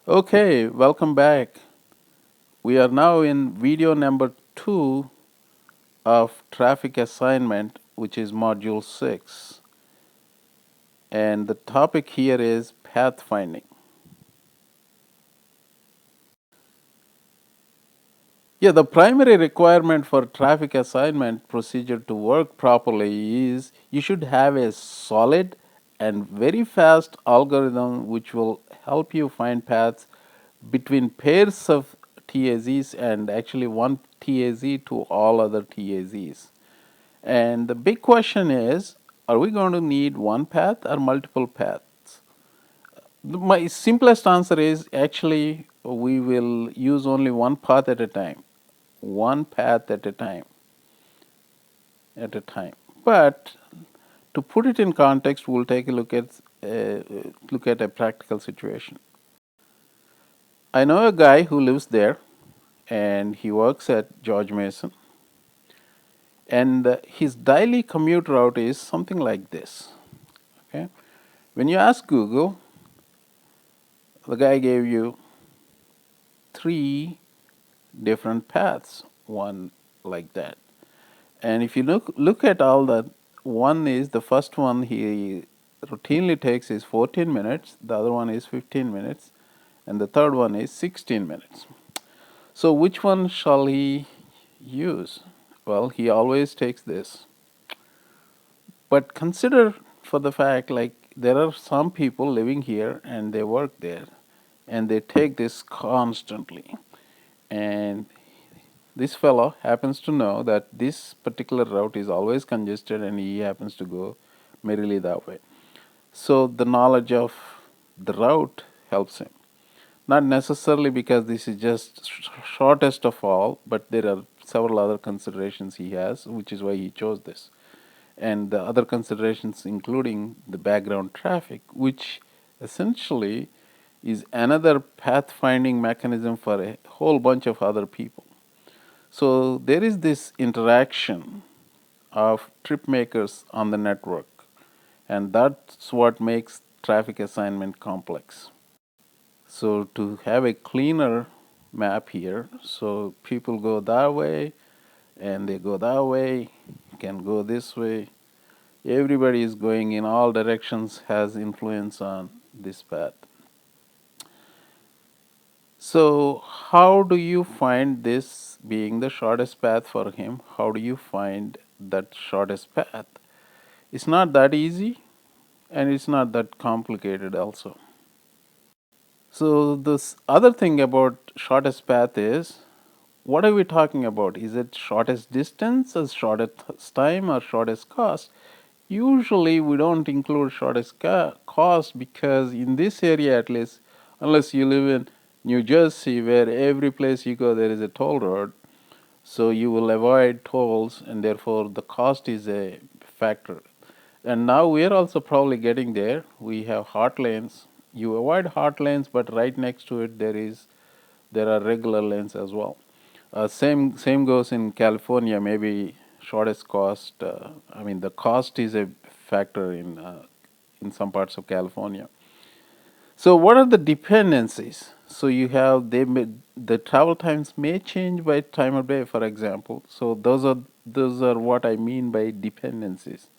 Okay, welcome back. We are now in video number 2 of traffic assignment, which is module 6. And the topic here is pathfinding. Yeah, the primary requirement for traffic assignment procedure to work properly is you should have a solid and very fast algorithm which will help you find paths between pairs of TAZs and actually one TAZ to all other TAZs. And the big question is, are we going to need one path or multiple paths? My simplest answer is actually we will use only one path at a time, one path at a time. But to put it in context, we'll take a look at a practical situation. I know a guy who lives there, and he works at George Mason, and his daily commute route is something like this. Okay, when you ask Google, the guy gave you three different paths, one like that. And if you look at all that, one is the first one he routinely takes is 14 minutes, the other one is 15 minutes, and the third one is 16 minutes. So which one shall he use? Well, he always takes this. But consider for the fact like there are some people living here and they work there and they take this constantly. And this fellow happens to know that this particular route is always congested and he happens to go merrily that way. So the knowledge of the route helps him. Not necessarily because this is just shortest of all, but there are several other considerations he has, which is why he chose this. And the other considerations including the background traffic, which essentially is another pathfinding mechanism for a whole bunch of other people. So there is this interaction of trip makers on the network, and that's what makes traffic assignment complex. So to have a cleaner map here, so people go that way and they go that way, can go this way. Everybody is going in all directions, has influence on this path. So how do you find this being the shortest path for him? How do you find that shortest path? It's not that easy and it's not that complicated also. So this other thing about shortest path is, what are we talking about? Is it shortest distance, or shortest time, or shortest cost? Usually we don't include shortest cost because in this area at least, unless you live in New Jersey where every place you go there is a toll road, so you will avoid tolls and therefore the cost is a factor. And now we are also probably getting there. We have hot lanes. You avoid hot lanes, but right next to it there are regular lanes as well. Same goes in California. Maybe shortest cost. I mean, the cost is a factor in some parts of California. So, what are the dependencies? So you have the travel times may change by time of day, for example. So those are what I mean by dependencies.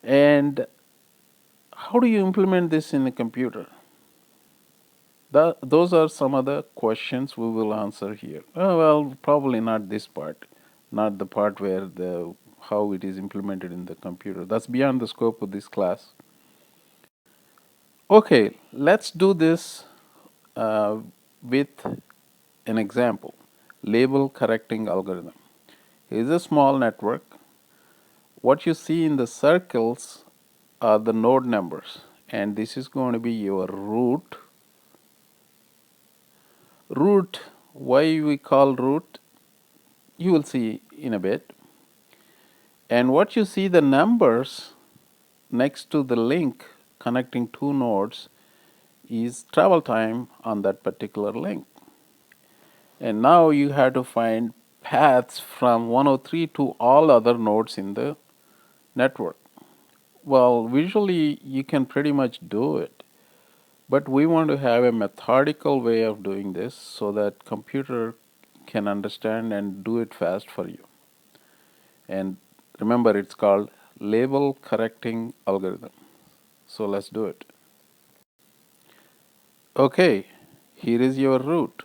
And how do you implement this in a computer? Those are some of the questions we will answer here. Oh, well, probably not this part, not the part where the how it is implemented in the computer. That's beyond the scope of this class. Okay, let's do this with an example. Label correcting algorithm. Here's a small network. What you see in the circles are the node numbers, and this is going to be your root. Root, why we call root, you will see in a bit. And what you see, the numbers next to the link connecting two nodes is travel time on that particular link. And now you have to find paths from 103 to all other nodes in the network. Well, visually you can pretty much do it, But we want to have a methodical way of doing this so that computer can understand and do it fast for you. And remember, it's called label correcting algorithm. So let's do it. Okay, here is your root.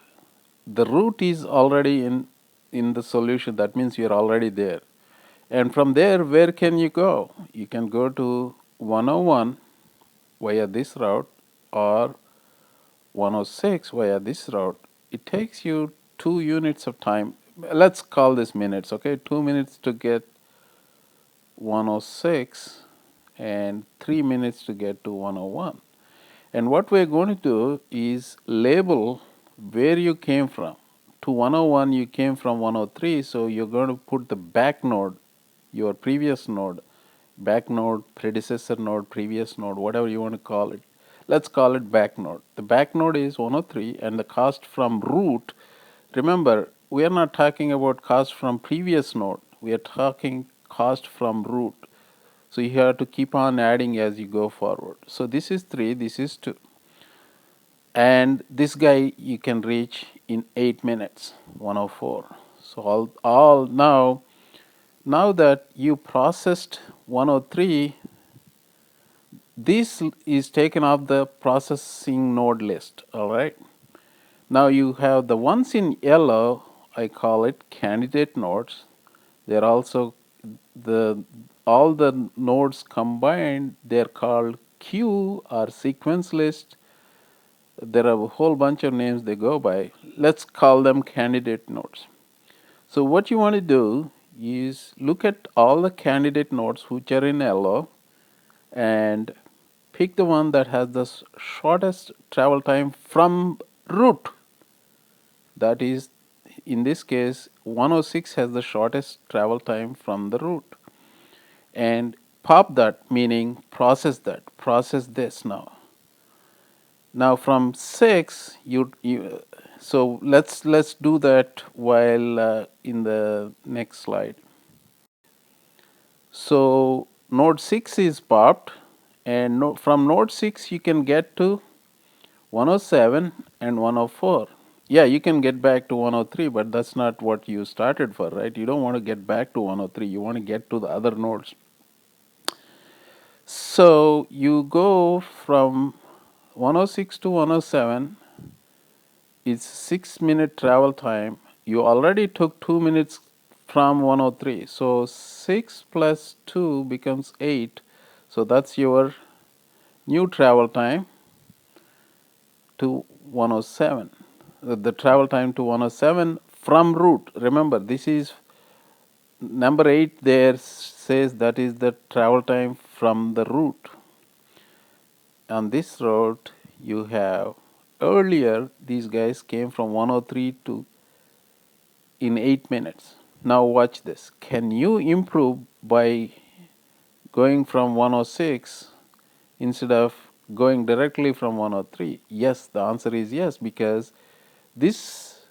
The root is already in the solution. That means you're already there. And from there, where can you go? You can go to 101 via this route or 106 via this route. It takes you 2 units of time. Let's call this minutes, okay? 2 minutes to get 106 and 3 minutes to get to 101. And what we're going to do is label where you came from. To 101, you came from 103, so you're going to put the back node, your previous node, back node, predecessor node, previous node, whatever you want to call it. Let's call it back node. The back node is 103, and the cost from root, remember, we are not talking about cost from previous node. We are talking cost from root. So you have to keep on adding as you go forward. So this is 3, this is 2. And this guy you can reach in 8 minutes, 104. So all now that you processed 103, this is taken off the processing node list, all right? Now you have the ones in yellow, I call it candidate nodes. They're also all the nodes combined, they're called queue or sequence list. There are a whole bunch of names they go by. Let's call them candidate nodes. So what you want to do is look at all the candidate nodes which are in yellow and pick the one that has the shortest travel time from root. That is, in this case, 106 has the shortest travel time from the root. And pop that, meaning process that, process this now. Now from 6, so let's do that while in the next slide. So node 6 is popped, and from node 6 you can get to 107 and 104. Yeah, you can get back to 103, but that's not what you started for, right? You don't want to get back to 103. You want to get to the other nodes. So you go from 106 to 107. It's 6-minute travel time. You already took 2 minutes from 103. So 6 plus 2 becomes 8. So that's your new travel time to 107. The travel time to 107 from root. Remember, this is number 8 there says that is the travel time from the root. On this route, you have earlier these guys came from 103 to in 8 minutes. Now watch this. Can you improve by going from 106 instead of going directly from 103? Yes, the answer is yes, because this,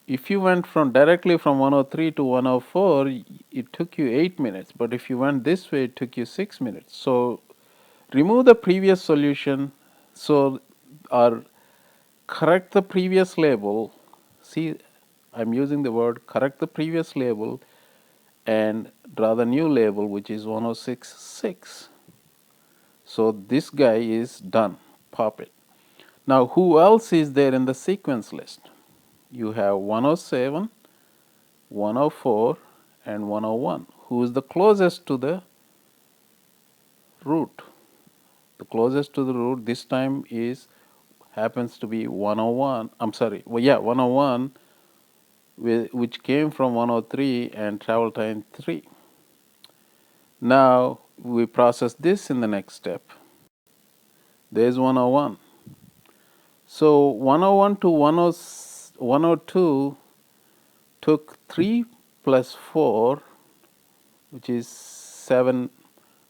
if you went from directly from 103 to 104, it took you 8 minutes, but if you went this way, it took you 6 minutes. So remove the previous solution, or correct the previous label. See, I'm using the word correct the previous label and draw the new label, which is 106.6. So this guy is done. Pop it. Now, who else is there in the sequence list? You have 107, 104, and 101. Who is the closest to the root? The closest to the root this time happens to be 101. I'm sorry. Well, yeah, 101, which came from 103 and travel time 3. Now we process this in the next step. There's 101. So 101 to 102 took 3 plus 4, which is 7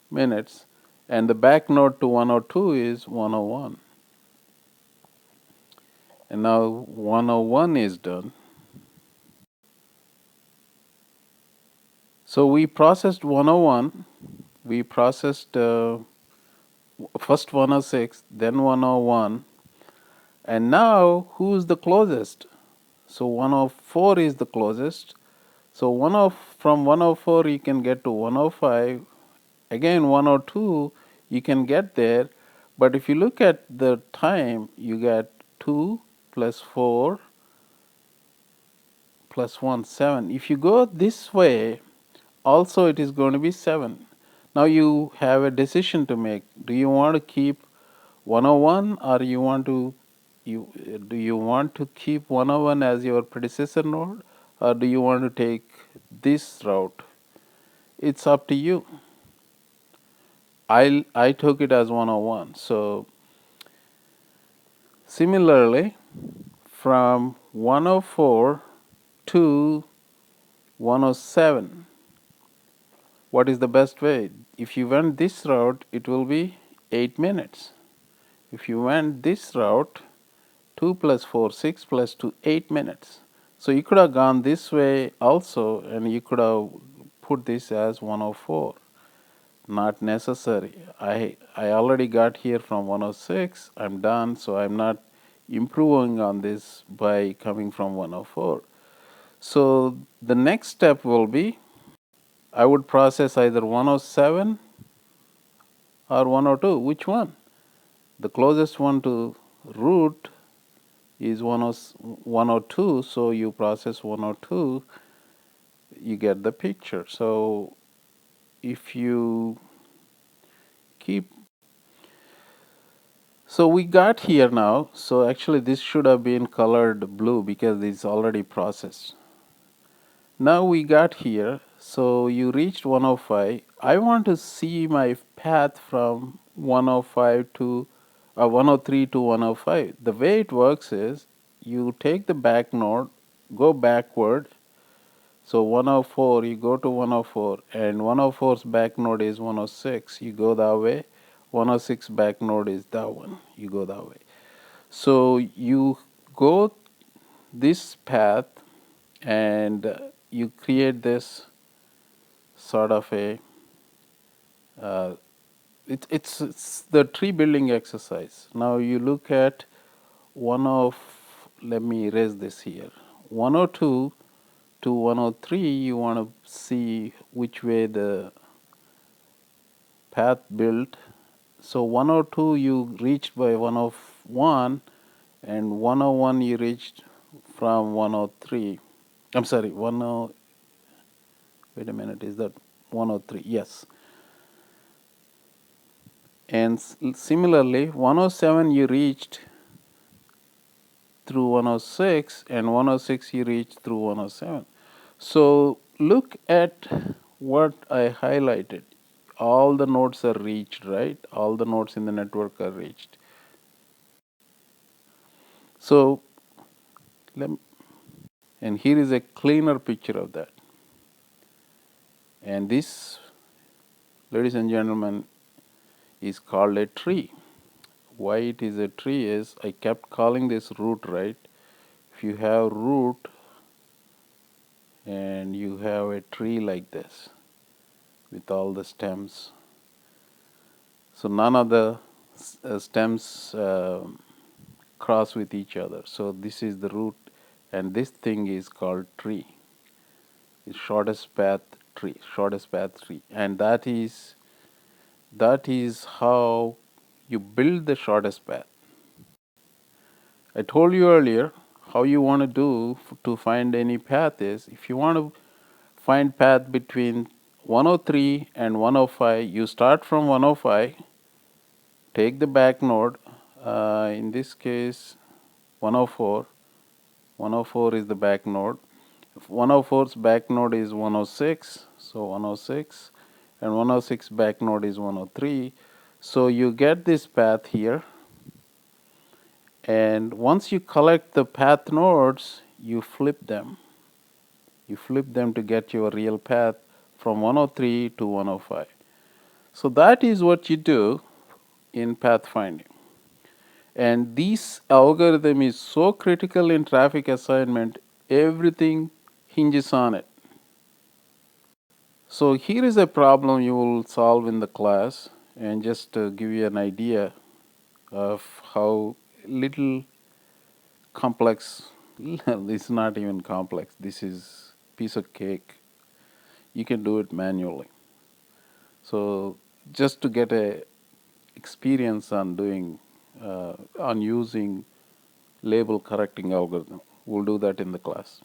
minutes, and the back node to 102 is 101. And now 101 is done. So we processed 101, we processed First 106, then 101, and now who's the closest? So 104 is the closest. So from 104 you can get to 105. Again 102 you can get there, but if you look at the time, you get 2 plus 4 plus 1, 7. If you go this way, also it is going to be 7. Now you have a decision to make. Do you want to keep 101, or do you want to keep 101 as your predecessor node, or do you want to take this route? It's up to you. I took it as 101. So similarly, from 104 to 107, what is the best way? If you went this route, it will be 8 minutes. If you went this route, 2 plus 4, 6 plus 2, 8 minutes. So you could have gone this way also, and you could have put this as 104. Not necessary. I already got here from 106. I'm done, so I'm not improving on this by coming from 104. So the next step will be, I would process either 107 or 102. Which one? The closest one to root is 102, so you process 102, you get the picture. So if you keep, so we got here now. So actually this should have been colored blue because it's already processed. Now we got here, so you reached 105. I want to see my path from 105 to 103 to 105. The way it works is you take the back node, go backward. So 104, you go to 104, and 104's back node is 106. You go that way. 106 back node is that one. You go that way. So you go this path, and you create this sort of a it's the tree building exercise. Now you look at let me erase this here, 102 to 103. You want to see which way the path built. So 102 you reached by 101, and 101 you reached from 103. I'm sorry, wait a minute, is that 103? Yes. And similarly, 107 you reached through 106, and 106 you reached through 107. So look at what I highlighted. All the nodes are reached, right? All the nodes in the network are reached. So and here is a cleaner picture of that. And this, ladies and gentlemen, is called a tree. Why it is a tree is, I kept calling this root, right? If you have root and you have a tree like this with all the stems, so none of the stems cross with each other. So this is the root, and this thing is called tree. It's shortest path tree, and that is how you build the shortest path. I told you earlier how you want to do to find any path is, if you want to find path between 103 and 105, you start from 105, take the back node, in this case 104. 104 is the back node. 104's back node is 106, so 106, and 106 back node is 103. So you get this path here, and once you collect the path nodes, you flip them. You flip them to get your real path from 103 to 105. So that is what you do in pathfinding. And this algorithm is so critical in traffic assignment, everything hinges on it. So here is a problem you will solve in the class, and just to give you an idea of how little complex, this is not even complex, this is piece of cake. You can do it manually. So just to get a experience on doing, on using label correcting algorithm, we'll do that in the class.